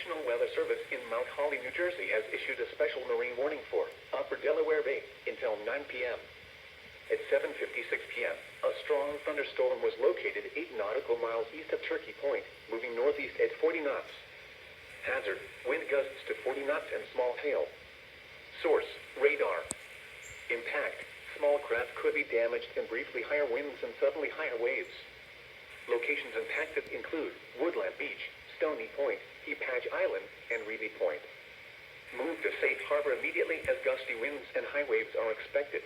National Weather Service in Mount Holly, New Jersey has issued a special marine warning for Upper Delaware Bay until 9 p.m. At 7:56 p.m., a strong thunderstorm was located 8 nautical miles east of Turkey Point, moving northeast at 40 knots. Hazard, wind gusts to 40 knots and small hail. Source, radar. Impact, small craft could be damaged and briefly higher winds and suddenly higher waves. Locations impacted include Woodland Beach, Stony Point, Hepatch Island, and Reedy Point. Move to safe harbor immediately as gusty winds and high waves are expected.